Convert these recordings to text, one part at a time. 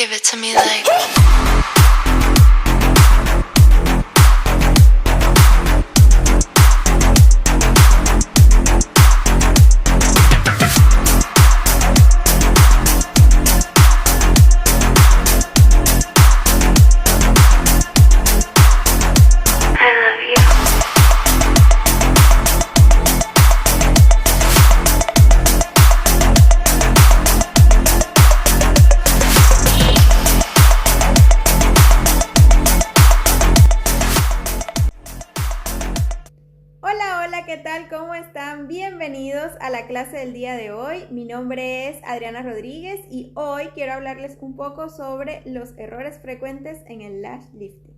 Give it to me like. I love you. Hola, hola, ¿qué tal? ¿Cómo están? Bienvenidos a la clase del día de hoy. Mi nombre es Adriana Rodríguez y hoy quiero hablarles un poco sobre los errores frecuentes en el lash lifting.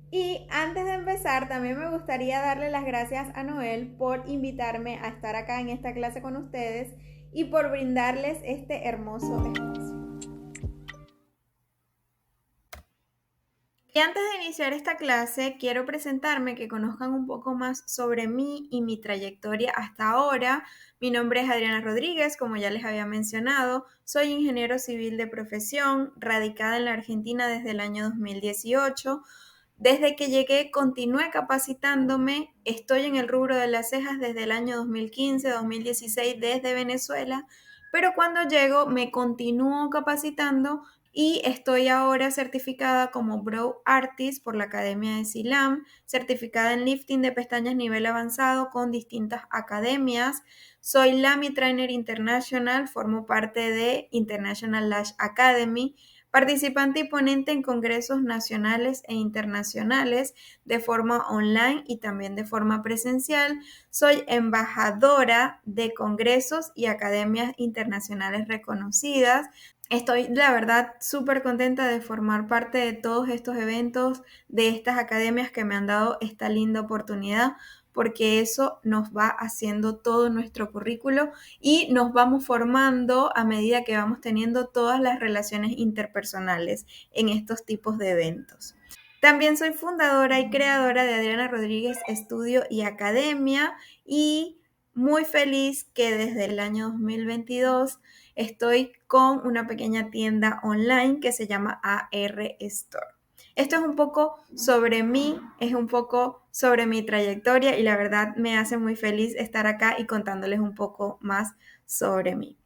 Y antes de empezar, también me gustaría darle las gracias a Noel por invitarme a estar acá en esta clase con ustedes y por brindarles este hermoso espacio. Y antes de iniciar esta clase, quiero presentarme, que conozcan un poco más sobre mí y mi trayectoria hasta ahora. Mi nombre es Adriana Rodríguez, como ya les había mencionado. Soy ingeniero civil de profesión, radicada en la Argentina desde el año 2018. Desde que llegué, continué capacitándome. Estoy en el rubro de las cejas desde el año 2015-2016 desde Venezuela, pero cuando llego me continúo capacitando y estoy ahora certificada como Brow Artist por la Academia de Silam, certificada en lifting de pestañas nivel avanzado con distintas academias. Soy Lamy Trainer International, formo parte de International Lash Academy, participante y ponente en congresos nacionales e internacionales de forma online y también de forma presencial. Soy embajadora de congresos y academias internacionales reconocidas. Estoy, la verdad, súper contenta de formar parte de todos estos eventos, de estas academias que me han dado esta linda oportunidad, porque eso nos va haciendo todo nuestro currículo y nos vamos formando a medida que vamos teniendo todas las relaciones interpersonales en estos tipos de eventos. También soy fundadora y creadora de Adriana Rodríguez Estudio y Academia y muy feliz que desde el año 2022 estoy con una pequeña tienda online que se llama AR Store. Esto es un poco sobre mí, es un poco sobre mi trayectoria y la verdad me hace muy feliz estar acá y contándoles un poco más sobre mí.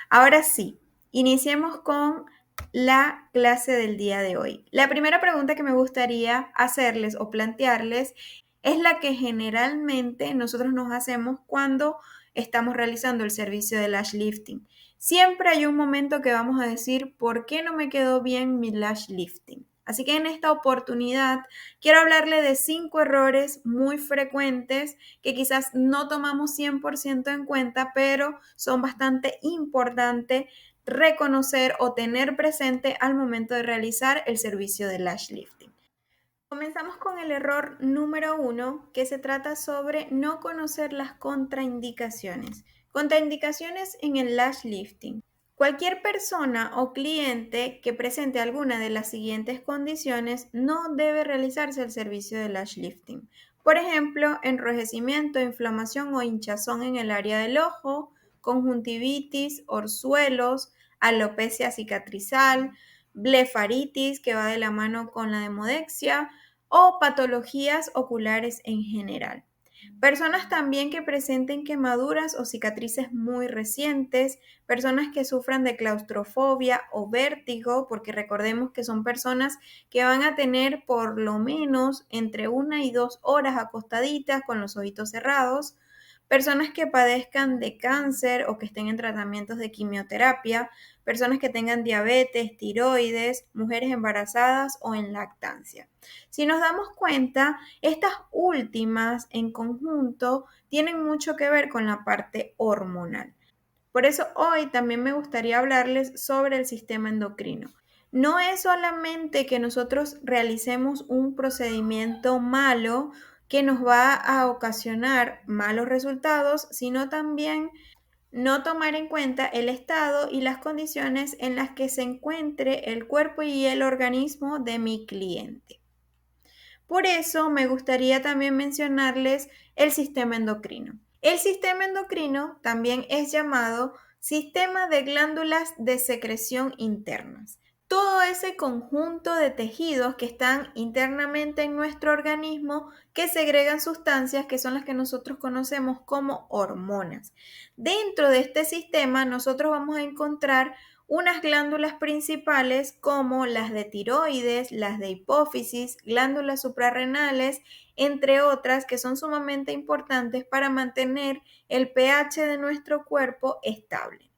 Ahora sí, iniciemos con la clase del día de hoy. La primera pregunta que me gustaría hacerles o plantearles es la que generalmente nosotros nos hacemos cuando estamos realizando el servicio de lash lifting. Siempre hay un momento que vamos a decir, ¿por qué no me quedó bien mi lash lifting? Así que en esta oportunidad quiero hablarle de 5 errores muy frecuentes que quizás no tomamos 100% en cuenta, pero son bastante importantes reconocer o tener presente al momento de realizar el servicio de lash lifting. Comenzamos con el error número 1, que se trata sobre no conocer las contraindicaciones. Contraindicaciones en el lash lifting. Cualquier persona o cliente que presente alguna de las siguientes condiciones no debe realizarse el servicio de lash lifting. Por ejemplo, enrojecimiento, inflamación o hinchazón en el área del ojo, conjuntivitis, orzuelos, alopecia cicatrizal, blefaritis, que va de la mano con la demodexia, o patologías oculares en general. Personas también que presenten quemaduras o cicatrices muy recientes, personas que sufran de claustrofobia o vértigo, porque recordemos que son personas que van a tener por lo menos entre 1 y 2 horas acostaditas con los ojitos cerrados, personas que padezcan de cáncer o que estén en tratamientos de quimioterapia, personas que tengan diabetes, tiroides, mujeres embarazadas o en lactancia. Si nos damos cuenta, estas últimas en conjunto tienen mucho que ver con la parte hormonal. Por eso hoy también me gustaría hablarles sobre el sistema endocrino. No es solamente que nosotros realicemos un procedimiento malo que nos va a ocasionar malos resultados, sino también no tomar en cuenta el estado y las condiciones en las que se encuentre el cuerpo y el organismo de mi cliente. Por eso me gustaría también mencionarles el sistema endocrino. El sistema endocrino también es llamado Sistema de glándulas de secreción internas. Todo ese conjunto de tejidos que están internamente en nuestro organismo que segregan sustancias que son las que nosotros conocemos como hormonas. Dentro de este sistema nosotros vamos a encontrar unas glándulas principales como las de tiroides, las de hipófisis, glándulas suprarrenales, entre otras que son sumamente importantes para mantener el pH de nuestro cuerpo estable.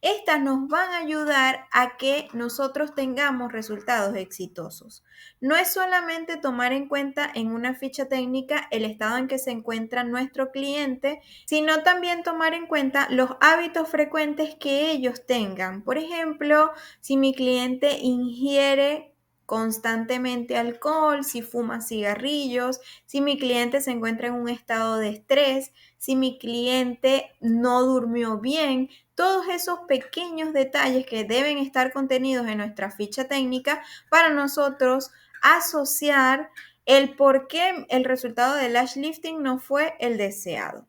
Estas nos van a ayudar a que nosotros tengamos resultados exitosos. No es solamente tomar en cuenta en una ficha técnica el estado en que se encuentra nuestro cliente, sino también tomar en cuenta los hábitos frecuentes que ellos tengan. Por ejemplo, si mi cliente ingiere constantemente alcohol, si fuma cigarrillos, si mi cliente se encuentra en un estado de estrés, si mi cliente no durmió bien, todos esos pequeños detalles que deben estar contenidos en nuestra ficha técnica para nosotros asociar el por qué el resultado del lash lifting no fue el deseado.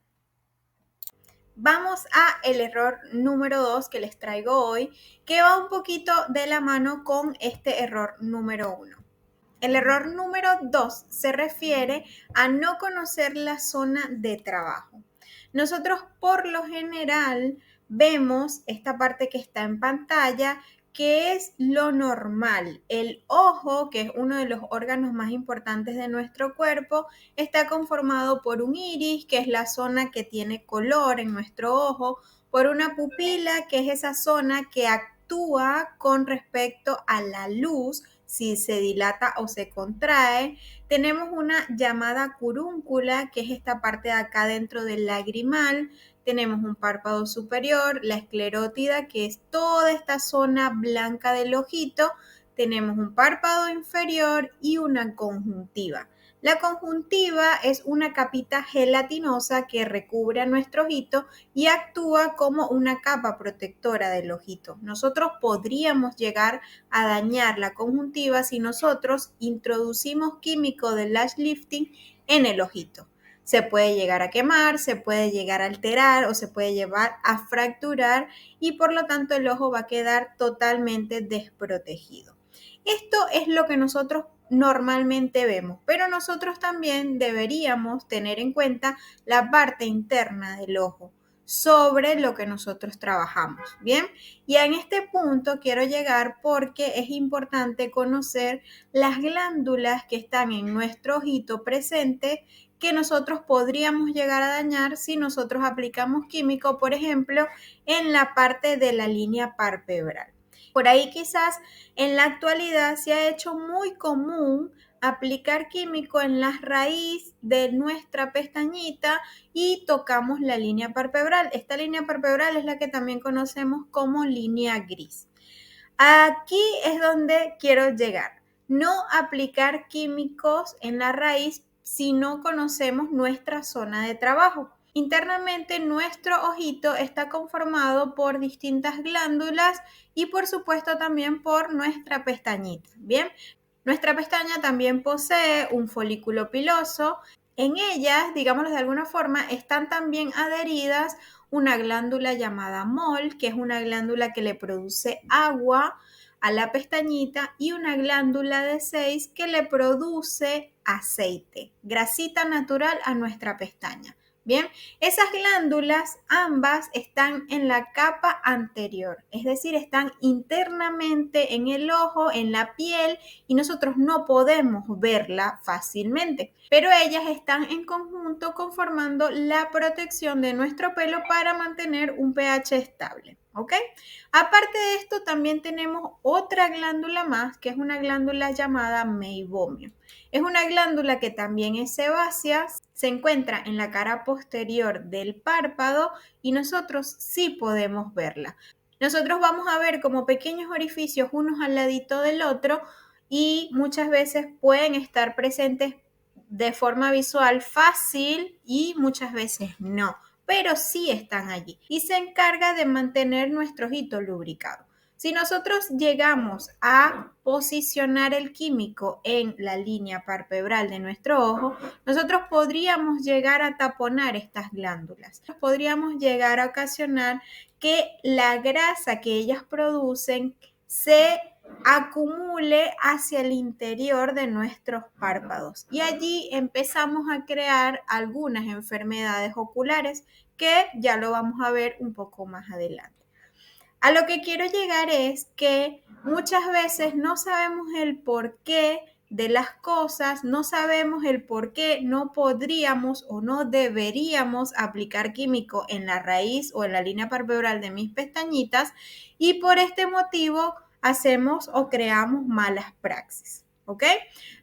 Vamos a el error número 2 que les traigo hoy, que va un poquito de la mano con este error número 1. El error número 2 se refiere a no conocer la zona de trabajo. Nosotros por lo general vemos esta parte que está en pantalla, que es lo normal. El ojo, que es uno de los órganos más importantes de nuestro cuerpo, está conformado por un iris, que es la zona que tiene color en nuestro ojo, por una pupila, que es esa zona que actúa con respecto a la luz, si se dilata o se contrae. Tenemos una llamada curúncula, que es esta parte de acá dentro del lagrimal. Tenemos un párpado superior, la esclerótida, que es toda esta zona blanca del ojito. Tenemos un párpado inferior y una conjuntiva. La conjuntiva es una capita gelatinosa que recubre a nuestro ojito y actúa como una capa protectora del ojito. Nosotros podríamos llegar a dañar la conjuntiva si nosotros introducimos químico de lash lifting en el ojito. Se puede llegar a quemar, se puede llegar a alterar o se puede llevar a fracturar y por lo tanto el ojo va a quedar totalmente desprotegido. Esto es lo que nosotros normalmente vemos, pero nosotros también deberíamos tener en cuenta la parte interna del ojo sobre lo que nosotros trabajamos, ¿bien? Y en este punto quiero llegar porque es importante conocer las glándulas que están en nuestro ojito presente que nosotros podríamos llegar a dañar si nosotros aplicamos químico, por ejemplo, en la parte de la línea palpebral. Por ahí quizás en la actualidad se ha hecho muy común aplicar químico en la raíz de nuestra pestañita y tocamos la línea palpebral. Esta línea palpebral es la que también conocemos como línea gris. Aquí es donde quiero llegar. No aplicar químicos en la raíz si no conocemos nuestra zona de trabajo. Internamente nuestro ojito está conformado por distintas glándulas y por supuesto también por nuestra pestañita. Bien, nuestra pestaña también posee un folículo piloso. En ellas, digámoslo de alguna forma, están también adheridas una glándula llamada MOL, que es una glándula que le produce agua a la pestañita, y una glándula de 6 que le produce aceite, grasita natural a nuestra pestaña. Bien, esas glándulas ambas están en la capa anterior, es decir, están internamente en el ojo, en la piel, y nosotros no podemos verla fácilmente, pero ellas están en conjunto conformando la protección de nuestro pelo para mantener un pH estable. ¿Ok? Aparte de esto, también tenemos otra glándula más, que es una glándula llamada meibomio. Es una glándula que también es sebácea, se encuentra en la cara posterior del párpado y nosotros sí podemos verla. Nosotros vamos a ver como pequeños orificios unos al ladito del otro y muchas veces pueden estar presentes de forma visual fácil y muchas veces no, pero sí están allí y se encarga de mantener nuestro ojito lubricado. Si nosotros llegamos a posicionar el químico en la línea palpebral de nuestro ojo, nosotros podríamos llegar a taponar estas glándulas. Podríamos llegar a ocasionar que la grasa que ellas producen se acumule hacia el interior de nuestros párpados y allí empezamos a crear algunas enfermedades oculares que ya lo vamos a ver un poco más adelante. A lo que quiero llegar es que muchas veces no sabemos el porqué de las cosas, no sabemos el por qué no podríamos o no deberíamos aplicar químico en la raíz o en la línea palpebral de mis pestañitas y por este motivo hacemos o creamos malas praxis. ¿Ok?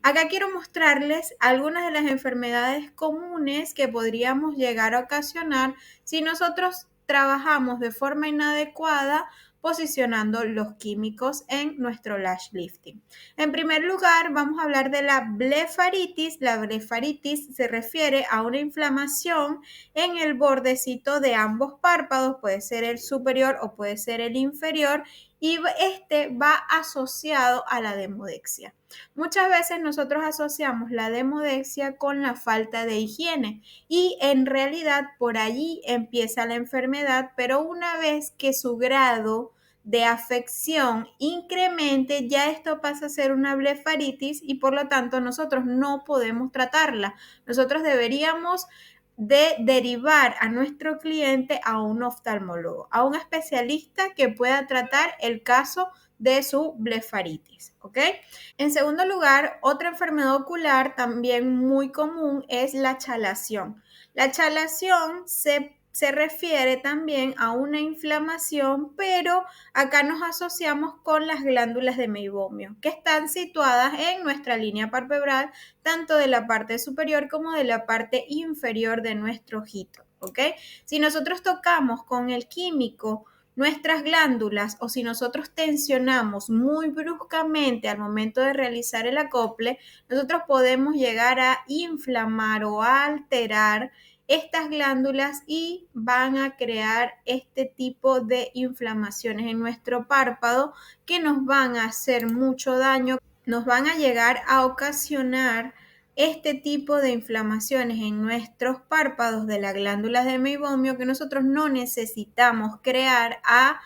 Acá quiero mostrarles algunas de las enfermedades comunes que podríamos llegar a ocasionar si nosotros trabajamos de forma inadecuada posicionando los químicos en nuestro lash lifting. En primer lugar, vamos a hablar de la blefaritis. La blefaritis se refiere a una inflamación en el bordecito de ambos párpados, puede ser el superior o puede ser el inferior, y este va asociado a la demodexia. Muchas veces nosotros asociamos la demodexia con la falta de higiene y en realidad por allí empieza la enfermedad, pero una vez que su grado de afección incremente, ya esto pasa a ser una blefaritis y por lo tanto nosotros no podemos tratarla. Nosotros deberíamos de derivar a nuestro cliente a un oftalmólogo, a un especialista que pueda tratar el caso de su blefaritis, ¿ok? En segundo lugar, otra enfermedad ocular también muy común es la chalación. La chalación se refiere también a una inflamación, pero acá nos asociamos con las glándulas de meibomio, que están situadas en nuestra línea palpebral, tanto de la parte superior como de la parte inferior de nuestro ojito, ¿ok? Si nosotros tocamos con el químico nuestras glándulas o si nosotros tensionamos muy bruscamente al momento de realizar el acople, nosotros podemos llegar a inflamar o a alterar estas glándulas y van a crear este tipo de inflamaciones en nuestro párpado que nos van a hacer mucho daño, nos van a llegar a ocasionar este tipo de inflamaciones en nuestros párpados de las glándulas de meibomio que nosotros no necesitamos crear a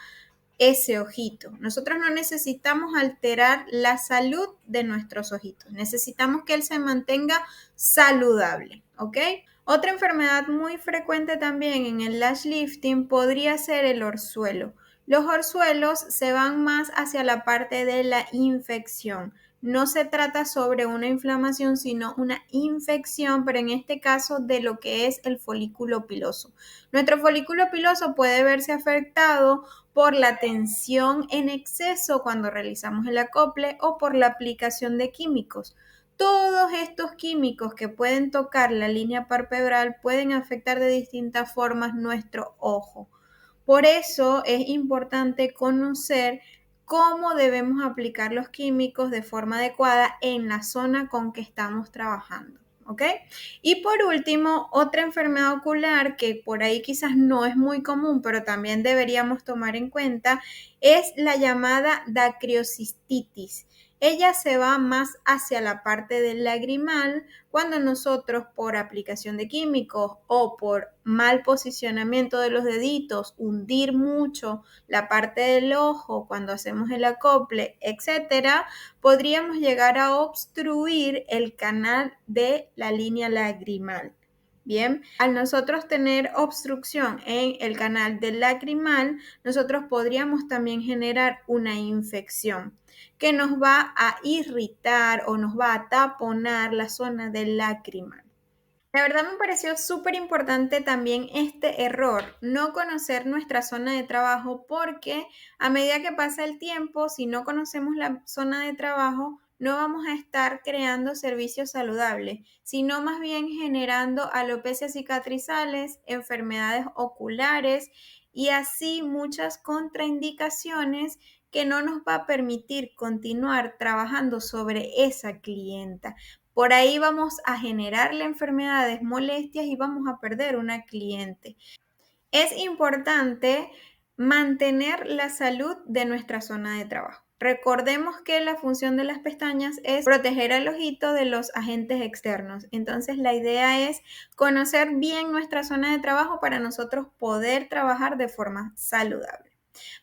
ese ojito. Nosotros no necesitamos alterar la salud de nuestros ojitos. Necesitamos que él se mantenga saludable, ¿ok? Otra enfermedad muy frecuente también en el lash lifting podría ser el orzuelo. Los orzuelos se van más hacia la parte de la infección. No se trata sobre una inflamación, sino una infección, pero en este caso de lo que es el folículo piloso. Nuestro folículo piloso puede verse afectado por la tensión en exceso cuando realizamos el acople o por la aplicación de químicos. Todos estos químicos que pueden tocar la línea palpebral pueden afectar de distintas formas nuestro ojo. Por eso es importante conocer cómo debemos aplicar los químicos de forma adecuada en la zona con que estamos trabajando. ¿Ok? Y por último, otra enfermedad ocular que por ahí quizás no es muy común, pero también deberíamos tomar en cuenta, es la llamada dacriocistitis. Ella se va más hacia la parte del lagrimal cuando nosotros por aplicación de químicos o por mal posicionamiento de los deditos, hundir mucho la parte del ojo cuando hacemos el acople, etcétera, podríamos llegar a obstruir el canal de la línea lagrimal. Bien, al nosotros tener obstrucción en el canal del lacrimal, nosotros podríamos también generar una infección que nos va a irritar o nos va a taponar la zona del lacrimal. La verdad me pareció súper importante también este error, no conocer nuestra zona de trabajo porque a medida que pasa el tiempo, si no conocemos la zona de trabajo, no vamos a estar creando servicios saludables, sino más bien generando alopecias cicatrizales, enfermedades oculares y así muchas contraindicaciones que no nos va a permitir continuar trabajando sobre esa clienta. Por ahí vamos a generarle enfermedades, molestias y vamos a perder una cliente. Es importante mantener la salud de nuestra zona de trabajo. Recordemos que la función de las pestañas es proteger al ojito de los agentes externos. Entonces, la idea es conocer bien nuestra zona de trabajo para nosotros poder trabajar de forma saludable.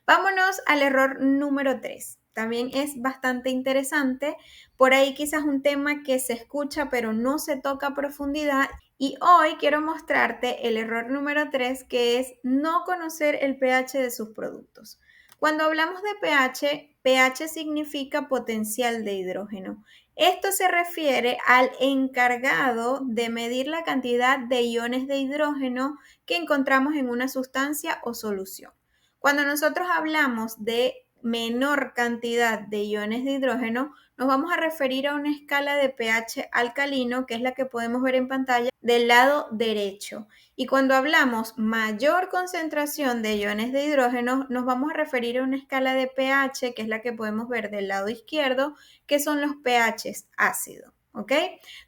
Vámonos al error número 3. También es bastante interesante. Por ahí quizás un tema que se escucha pero no se toca a profundidad. Y hoy quiero mostrarte el error número 3, que es no conocer el pH de sus productos. Cuando hablamos de pH, pH significa potencial de hidrógeno. Esto se refiere al encargado de medir la cantidad de iones de hidrógeno que encontramos en una sustancia o solución. Cuando nosotros hablamos de menor cantidad de iones de hidrógeno, nos vamos a referir a una escala de pH alcalino, que es la que podemos ver en pantalla del lado derecho. Y cuando hablamos mayor concentración de iones de hidrógeno, nos vamos a referir a una escala de pH, que es la que podemos ver del lado izquierdo, que son los pHs ácidos, ¿ok?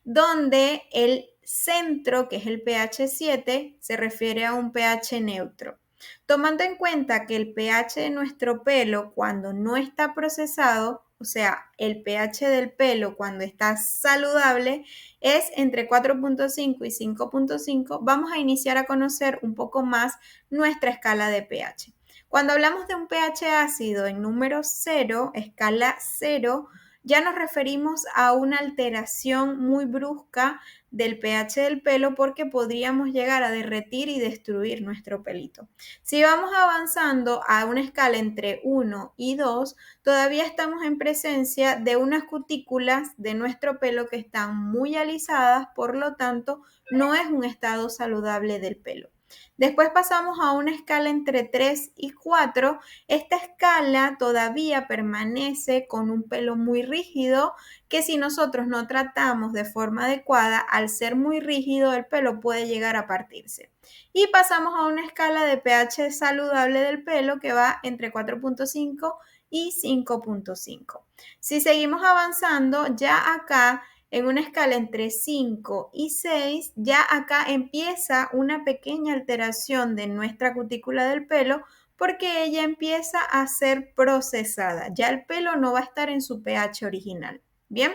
Donde el centro, que es el pH 7, se refiere a un pH neutro. Tomando en cuenta que el pH de nuestro pelo cuando no está procesado, o sea, el pH del pelo cuando está saludable es entre 4.5 y 5.5, vamos a iniciar a conocer un poco más nuestra escala de pH. Cuando hablamos de un pH ácido en número 0, escala 0, ya nos referimos a una alteración muy brusca del pH del pelo porque podríamos llegar a derretir y destruir nuestro pelito. Si vamos avanzando a una escala entre 1 y 2, todavía estamos en presencia de unas cutículas de nuestro pelo que están muy alisadas, por lo tanto, no es un estado saludable del pelo. Después pasamos a una escala entre 3 y 4. Esta escala todavía permanece con un pelo muy rígido que si nosotros no tratamos de forma adecuada, al ser muy rígido, el pelo puede llegar a partirse. Y pasamos a una escala de pH saludable del pelo que va entre 4.5 y 5.5. Si seguimos avanzando, ya acá en una escala entre 5 y 6, ya acá empieza una pequeña alteración de nuestra cutícula del pelo porque ella empieza a ser procesada. Ya el pelo no va a estar en su pH original. Bien,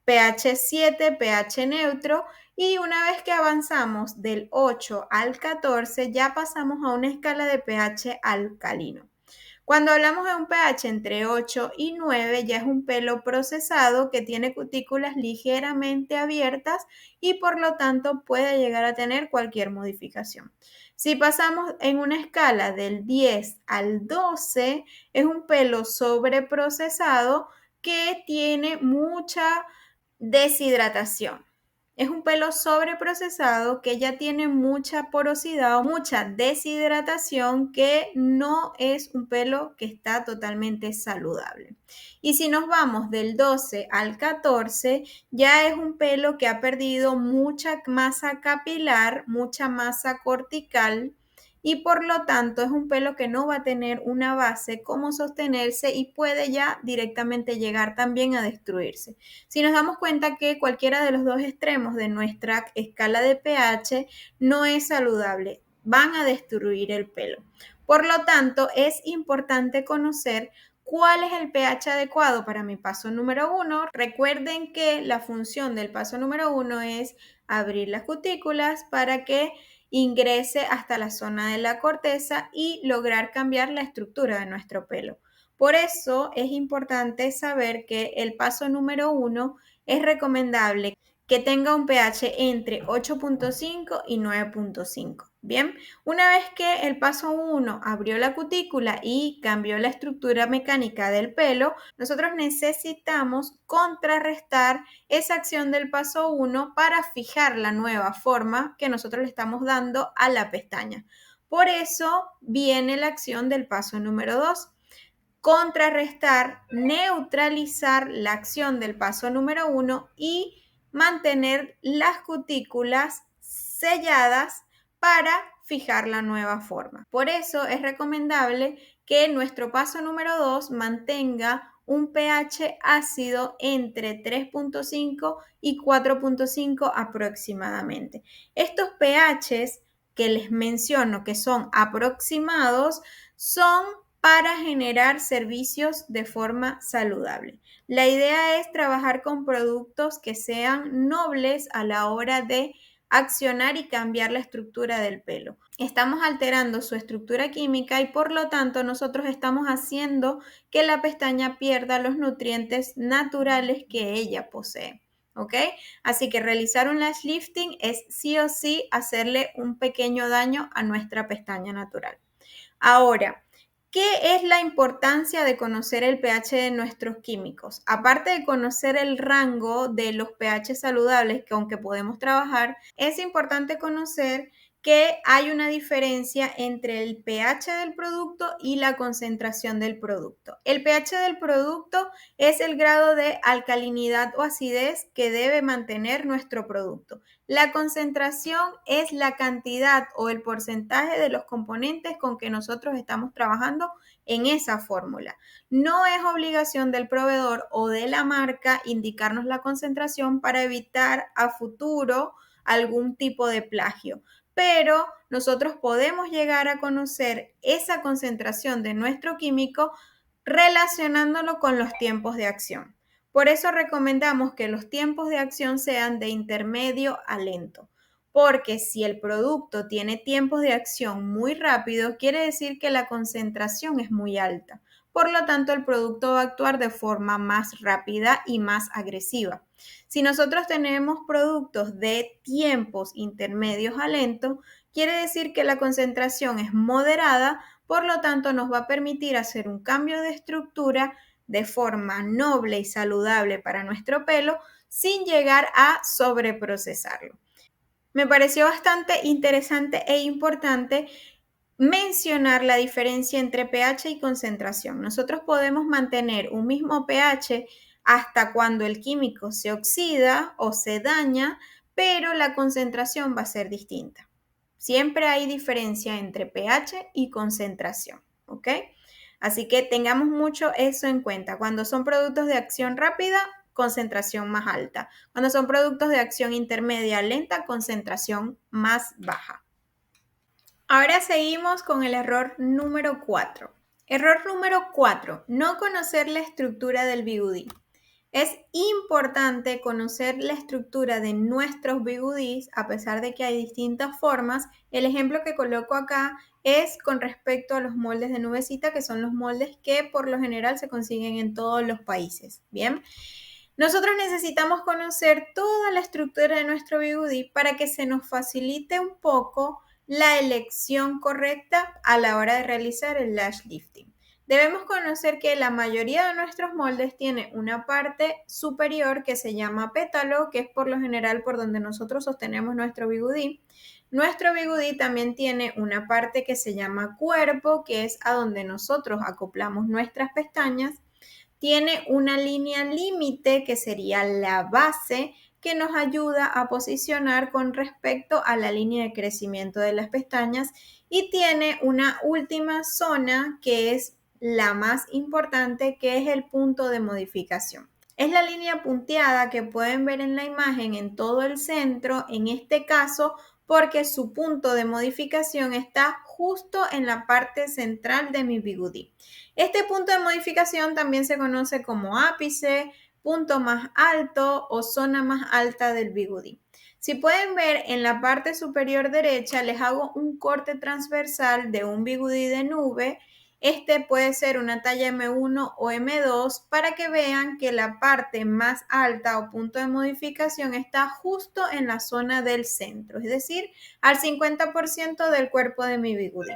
pH 7, pH neutro, y una vez que avanzamos del 8 al 14, ya pasamos a una escala de pH alcalino. Cuando hablamos de un pH entre 8 y 9, ya es un pelo procesado que tiene cutículas ligeramente abiertas y por lo tanto puede llegar a tener cualquier modificación. Si pasamos en una escala del 10 al 12, es un pelo sobreprocesado que tiene mucha deshidratación. Es un pelo sobreprocesado que ya tiene mucha porosidad o mucha deshidratación, que no es un pelo que está totalmente saludable. Y si nos vamos del 12 al 14, ya es un pelo que ha perdido mucha masa capilar, mucha masa cortical, y por lo tanto es un pelo que no va a tener una base como sostenerse y puede ya directamente llegar también a destruirse. Si nos damos cuenta que cualquiera de los dos extremos de nuestra escala de pH no es saludable, van a destruir el pelo. Por lo tanto, es importante conocer cuál es el pH adecuado para mi paso número 1. Recuerden que la función del paso número 1 es abrir las cutículas para que ingrese hasta la zona de la corteza y lograr cambiar la estructura de nuestro pelo. Por eso es importante saber que el paso número 1 es recomendable que tenga un pH entre 8.5 y 9.5. Bien, una vez que el paso 1 abrió la cutícula y cambió la estructura mecánica del pelo, nosotros necesitamos contrarrestar esa acción del paso 1 para fijar la nueva forma que nosotros le estamos dando a la pestaña. Por eso viene la acción del paso número 2. Contrarrestar, neutralizar la acción del paso número 1 y mantener las cutículas selladas para fijar la nueva forma. Por eso es recomendable que nuestro paso número 2 mantenga un pH ácido entre 3.5 y 4.5 aproximadamente. Estos pHs que les menciono que son aproximados son para generar servicios de forma saludable. La idea es trabajar con productos que sean nobles a la hora de accionar y cambiar la estructura del pelo. Estamos alterando su estructura química y por lo tanto nosotros estamos haciendo que la pestaña pierda los nutrientes naturales que ella posee. ¿Ok? Así que realizar un lash lifting es sí o sí hacerle un pequeño daño a nuestra pestaña natural. Ahora, ¿qué es la importancia de conocer el pH de nuestros químicos? Aparte de conocer el rango de los pH saludables que aunque podemos trabajar, es importante conocer que hay una diferencia entre el pH del producto y la concentración del producto. El pH del producto es el grado de alcalinidad o acidez que debe mantener nuestro producto. La concentración es la cantidad o el porcentaje de los componentes con que nosotros estamos trabajando en esa fórmula. No es obligación del proveedor o de la marca indicarnos la concentración para evitar a futuro algún tipo de plagio, pero nosotros podemos llegar a conocer esa concentración de nuestro químico relacionándolo con los tiempos de acción. Por eso recomendamos que los tiempos de acción sean de intermedio a lento, porque si el producto tiene tiempos de acción muy rápidos, quiere decir que la concentración es muy alta. Por lo tanto, el producto va a actuar de forma más rápida y más agresiva. Si nosotros tenemos productos de tiempos intermedios a lento, quiere decir que la concentración es moderada, por lo tanto nos va a permitir hacer un cambio de estructura de forma noble y saludable para nuestro pelo sin llegar a sobreprocesarlo. Me pareció bastante interesante e importante mencionar la diferencia entre pH y concentración. Nosotros podemos mantener un mismo pH hasta cuando el químico se oxida o se daña, pero la concentración va a ser distinta. Siempre hay diferencia entre pH y concentración, ¿ok? Así que tengamos mucho eso en cuenta. Cuando son productos de acción rápida, concentración más alta. Cuando son productos de acción intermedia lenta, concentración más baja. Ahora seguimos con el error número 4. Error número 4. No conocer la estructura del bigudí. Es importante conocer la estructura de nuestros bigudís, a pesar de que hay distintas formas. El ejemplo que coloco acá es con respecto a los moldes de nubecita, que son los moldes que por lo general se consiguen en todos los países. Bien, nosotros necesitamos conocer toda la estructura de nuestro bigudí para que se nos facilite un poco la elección correcta a la hora de realizar el lash lifting. Debemos conocer que la mayoría de nuestros moldes tiene una parte superior que se llama pétalo, que es por lo general por donde nosotros sostenemos nuestro bigudí. Nuestro bigudí también tiene una parte que se llama cuerpo, que es a donde nosotros acoplamos nuestras pestañas. Tiene una línea límite, que sería la base, que nos ayuda a posicionar con respecto a la línea de crecimiento de las pestañas, y tiene una última zona que es la más importante, que es el punto de modificación. Es la línea punteada que pueden ver en la imagen en todo el centro, en este caso porque su punto de modificación está justo en la parte central de mi bigudí. Este punto de modificación también se conoce como ápice, punto más alto o zona más alta del bigudí. Si pueden ver en la parte superior derecha, les hago un corte transversal de un bigudí de nube. Este puede ser una talla M1 o M2 para que vean que la parte más alta o punto de modificación está justo en la zona del centro, es decir, al 50% del cuerpo de mi bigudí.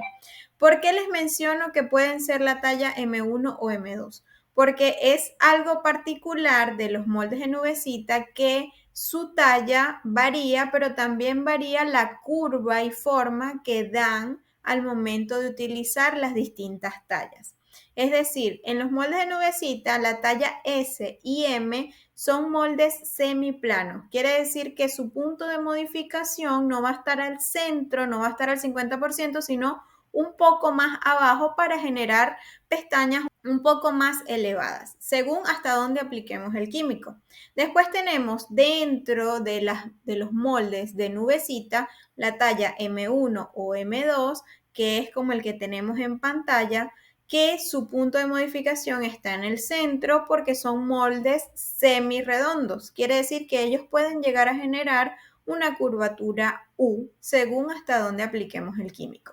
¿Por qué les menciono que pueden ser la talla M1 o M2? Porque es algo particular de los moldes de nubecita que su talla varía, pero también varía la curva y forma que dan al momento de utilizar las distintas tallas. Es decir, en los moldes de nubecita, la talla S y M son moldes semiplanos. Quiere decir que su punto de modificación no va a estar al centro, no va a estar al 50%, sino un poco más abajo para generar pestañas un poco más elevadas, según hasta dónde apliquemos el químico. Después tenemos dentro de los moldes de nubecita la talla M1 o M2, que es como el que tenemos en pantalla, que su punto de modificación está en el centro porque son moldes semirredondos. Quiere decir que ellos pueden llegar a generar una curvatura U según hasta dónde apliquemos el químico.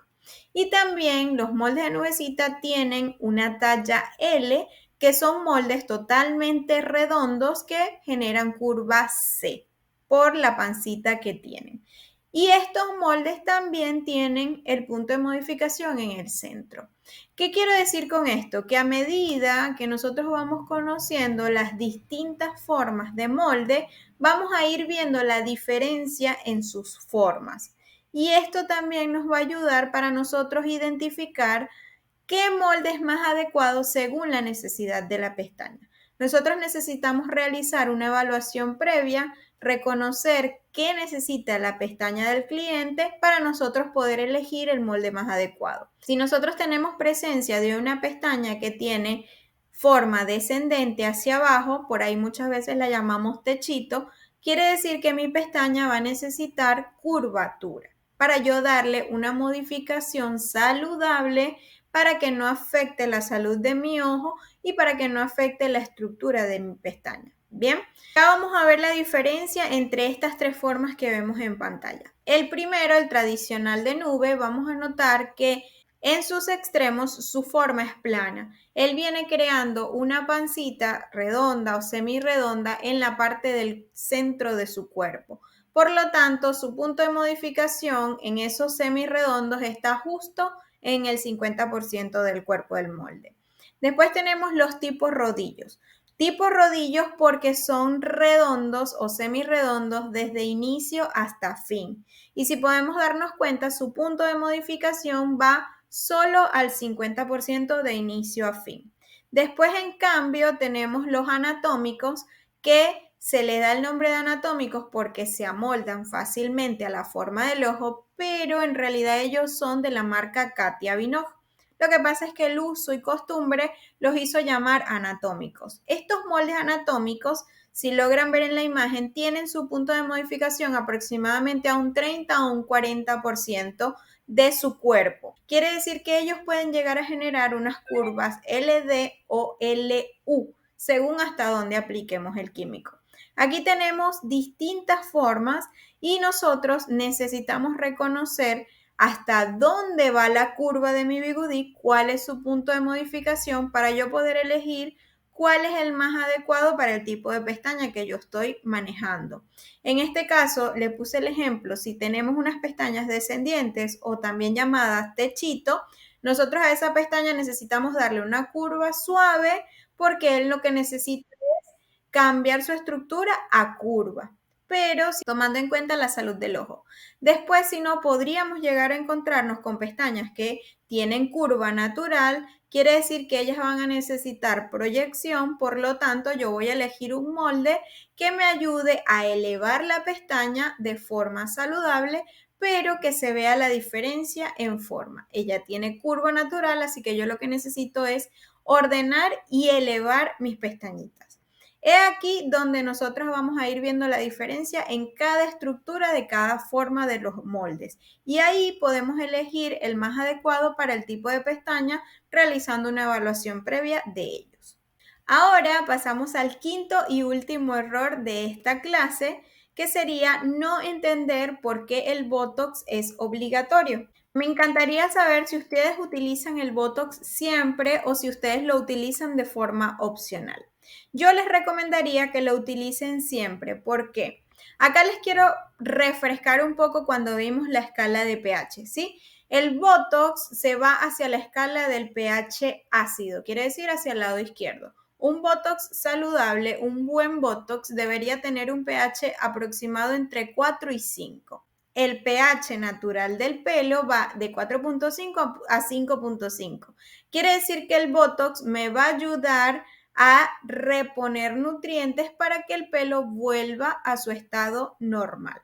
Y también los moldes de nubecita tienen una talla L, que son moldes totalmente redondos que generan curva C por la pancita que tienen. Y estos moldes también tienen el punto de modificación en el centro. ¿Qué quiero decir con esto? Que a medida que nosotros vamos conociendo las distintas formas de molde, vamos a ir viendo la diferencia en sus formas. Y esto también nos va a ayudar para nosotros identificar qué molde es más adecuado según la necesidad de la pestaña. Nosotros necesitamos realizar una evaluación previa, reconocer qué necesita la pestaña del cliente para nosotros poder elegir el molde más adecuado. Si nosotros tenemos presencia de una pestaña que tiene forma descendente hacia abajo, por ahí muchas veces la llamamos techito, quiere decir que mi pestaña va a necesitar curvatura para yo darle una modificación saludable para que no afecte la salud de mi ojo y para que no afecte la estructura de mi pestaña. Bien, ya vamos a ver la diferencia entre estas tres formas que vemos en pantalla. El primero, el tradicional de nube, vamos a notar que en sus extremos su forma es plana. Él viene creando una pancita redonda o semirredonda en la parte del centro de su cuerpo. Por lo tanto, su punto de modificación en esos semirredondos está justo en el 50% del cuerpo del molde. Después tenemos los tipos rodillos. Tipos rodillos porque son redondos o semirredondos desde inicio hasta fin. Y si podemos darnos cuenta, su punto de modificación va solo al 50% de inicio a fin. Después, en cambio, tenemos los anatómicos que se le da el nombre de anatómicos porque se amoldan fácilmente a la forma del ojo, pero en realidad ellos son de la marca Katia Binov. Lo que pasa es que el uso y costumbre los hizo llamar anatómicos. Estos moldes anatómicos, si logran ver en la imagen, tienen su punto de modificación aproximadamente a un 30 o un 40% de su cuerpo. Quiere decir que ellos pueden llegar a generar unas curvas LD o LU, según hasta dónde apliquemos el químico. Aquí tenemos distintas formas y nosotros necesitamos reconocer hasta dónde va la curva de mi bigudí, cuál es su punto de modificación para yo poder elegir cuál es el más adecuado para el tipo de pestaña que yo estoy manejando. En este caso, le puse el ejemplo, si tenemos unas pestañas descendientes o también llamadas techito, nosotros a esa pestaña necesitamos darle una curva suave porque él lo que necesita cambiar su estructura a curva, pero tomando en cuenta la salud del ojo. Después, si no, podríamos llegar a encontrarnos con pestañas que tienen curva natural, quiere decir que ellas van a necesitar proyección, por lo tanto, yo voy a elegir un molde que me ayude a elevar la pestaña de forma saludable, pero que se vea la diferencia en forma. Ella tiene curva natural, así que yo lo que necesito es ordenar y elevar mis pestañitas. He aquí donde nosotros vamos a ir viendo la diferencia en cada estructura de cada forma de los moldes. Y ahí podemos elegir el más adecuado para el tipo de pestaña realizando una evaluación previa de ellos. Ahora pasamos al quinto y último error de esta clase, que sería no entender por qué el Botox es obligatorio. Me encantaría saber si ustedes utilizan el Botox siempre o si ustedes lo utilizan de forma opcional. Yo les recomendaría que lo utilicen siempre. ¿Por qué? Acá les quiero refrescar un poco cuando vimos la escala de pH, ¿sí? El Botox se va hacia la escala del pH ácido, quiere decir hacia el lado izquierdo. Un Botox saludable, un buen Botox, debería tener un pH aproximado entre 4 y 5. El pH natural del pelo va de 4.5 a 5.5. Quiere decir que el Botox me va a ayudar a reponer nutrientes para que el pelo vuelva a su estado normal.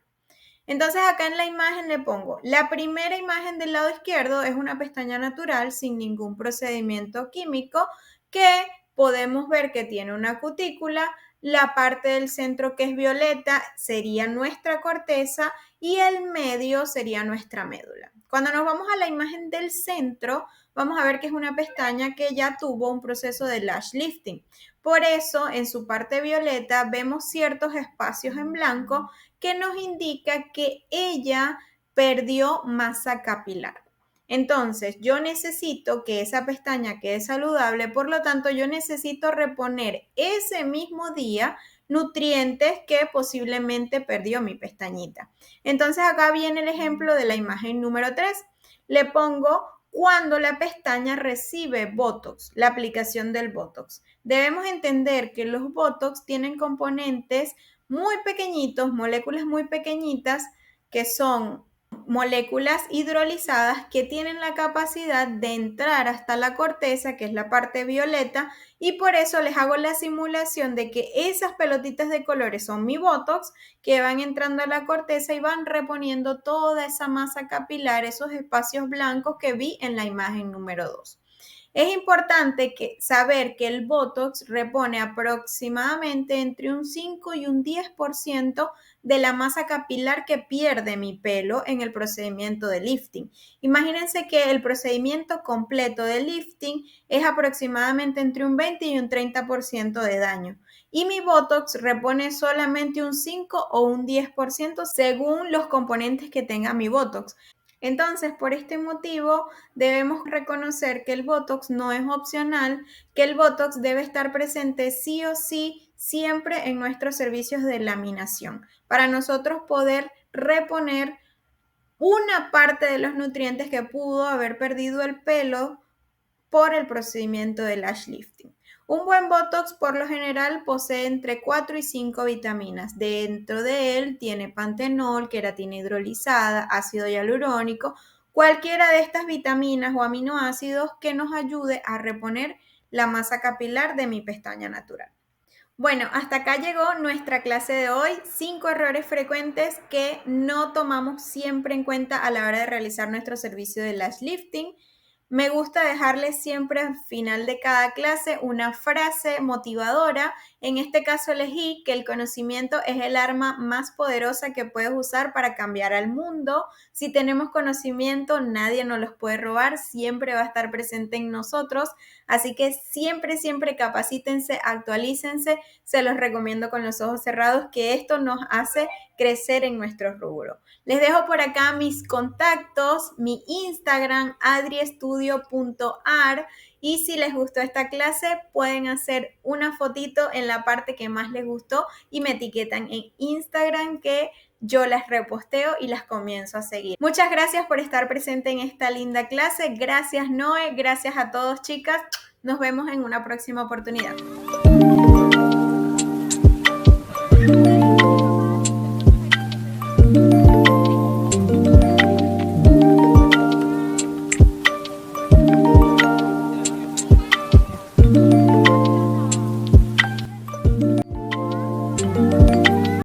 Entonces acá en la imagen le pongo, la primera imagen del lado izquierdo es una pestaña natural sin ningún procedimiento químico que podemos ver que tiene una cutícula, la parte del centro que es violeta sería nuestra corteza y el medio sería nuestra médula. Cuando nos vamos a la imagen del centro, vamos a ver que es una pestaña que ya tuvo un proceso de lash lifting. Por eso, en su parte violeta, vemos ciertos espacios en blanco que nos indica que ella perdió masa capilar. Entonces, yo necesito que esa pestaña quede saludable, por lo tanto, yo necesito reponer ese mismo día nutrientes que posiblemente perdió mi pestañita. Entonces, acá viene el ejemplo de la imagen número 3. Le pongo cuando la pestaña recibe Botox, la aplicación del Botox. Debemos entender que los Botox tienen componentes muy pequeñitos, moléculas muy pequeñitas, que son moléculas hidrolizadas que tienen la capacidad de entrar hasta la corteza, que es la parte violeta, y por eso les hago la simulación de que esas pelotitas de colores son mi Botox, que van entrando a la corteza y van reponiendo toda esa masa capilar, esos espacios blancos que vi en la imagen número 2. Es importante saber que el Botox repone aproximadamente entre un 5 y un 10% de la masa capilar que pierde mi pelo en el procedimiento de lifting. Imagínense que el procedimiento completo de lifting es aproximadamente entre un 20 y un 30% de daño. Y mi Botox repone solamente un 5 o un 10% según los componentes que tenga mi Botox. Entonces, por este motivo, debemos reconocer que el Botox no es opcional, que el Botox debe estar presente sí o sí siempre en nuestros servicios de laminación, para nosotros poder reponer una parte de los nutrientes que pudo haber perdido el pelo por el procedimiento de lash lifting. Un buen Botox por lo general posee entre 4 y 5 vitaminas. Dentro de él tiene pantenol, queratina hidrolizada, ácido hialurónico, cualquiera de estas vitaminas o aminoácidos que nos ayude a reponer la masa capilar de mi pestaña natural. Bueno, hasta acá llegó nuestra clase de hoy. 5 errores frecuentes que no tomamos siempre en cuenta a la hora de realizar nuestro servicio de lash lifting. Me gusta dejarles siempre al final de cada clase una frase motivadora. En este caso elegí que el conocimiento es el arma más poderosa que puedes usar para cambiar al mundo. Si tenemos conocimiento, nadie nos los puede robar, siempre va a estar presente en nosotros. Así que siempre, siempre capacítense, actualícense. Se los recomiendo con los ojos cerrados, que esto nos hace crecer en nuestro rubro. Les dejo por acá mis contactos, mi Instagram, adriestudio.ar, y si les gustó esta clase pueden hacer una fotito en la parte que más les gustó y me etiquetan en Instagram, que yo las reposteo y las comienzo a seguir. Muchas gracias por estar presente en esta linda clase. Gracias Noé, gracias a todos chicas. Nos vemos en una próxima oportunidad.